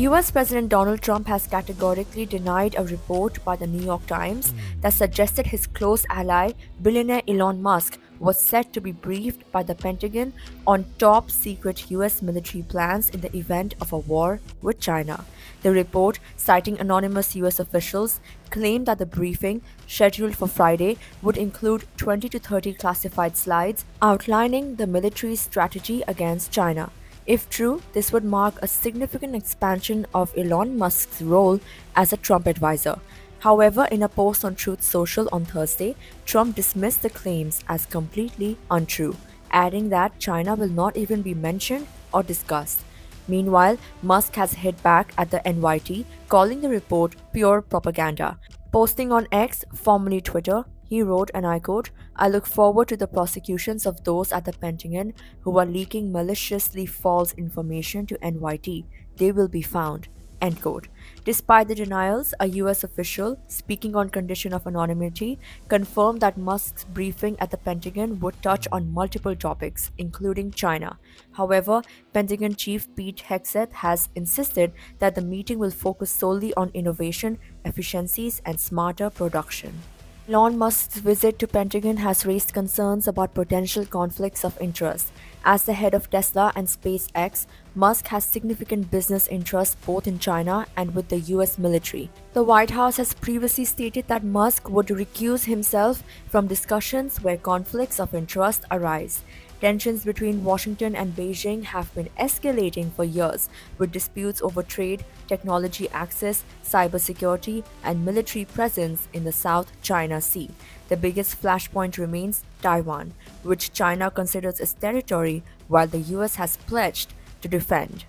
US President Donald Trump has categorically denied a report by the New York Times that suggested his close ally, billionaire Elon Musk, was set to be briefed by the Pentagon on top secret US military plans in the event of a war with China. The report, citing anonymous US officials, claimed that the briefing, scheduled for Friday, would include 20 to 30 classified slides outlining the military's strategy against China. If true, this would mark a significant expansion of Elon Musk's role as a Trump advisor. However, in a post on Truth Social on Thursday, Trump dismissed the claims as completely untrue, adding that China will not even be mentioned or discussed. Meanwhile, Musk has hit back at the NYT, calling the report pure propaganda. Posting on X, formerly Twitter, he wrote, and I quote, "I look forward to the prosecutions of those at the Pentagon who are leaking maliciously false information to NYT. They will be found." End quote. Despite the denials, a US official, speaking on condition of anonymity, confirmed that Musk's briefing at the Pentagon would touch on multiple topics, including China. However, Pentagon Chief Pete Hegseth has insisted that the meeting will focus solely on innovation, efficiencies, and smarter production. Elon Musk's visit to Pentagon has raised concerns about potential conflicts of interest. As the head of Tesla and SpaceX, Musk has significant business interests both in China and with the US military. The White House has previously stated that Musk would recuse himself from discussions where conflicts of interest arise. Tensions between Washington and Beijing have been escalating for years, with disputes over trade, technology access, cybersecurity, and military presence in the South China Sea. The biggest flashpoint remains Taiwan, which China considers its territory, while the US has pledged to defend.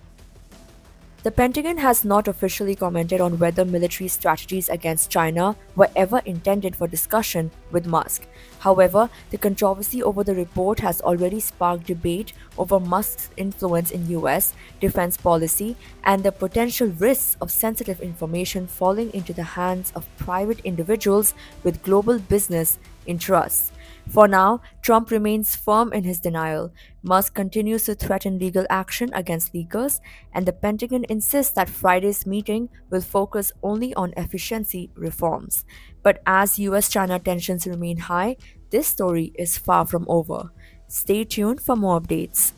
The Pentagon has not officially commented on whether military strategies against China were ever intended for discussion with Musk. However, the controversy over the report has already sparked debate over Musk's influence in US defense policy and the potential risks of sensitive information falling into the hands of private individuals with global business interests. For now, Trump remains firm in his denial. Musk continues to threaten legal action against leakers, and the Pentagon insists that Friday's meeting will focus only on efficiency reforms. But as US-China tensions remain high, this story is far from over. Stay tuned for more updates.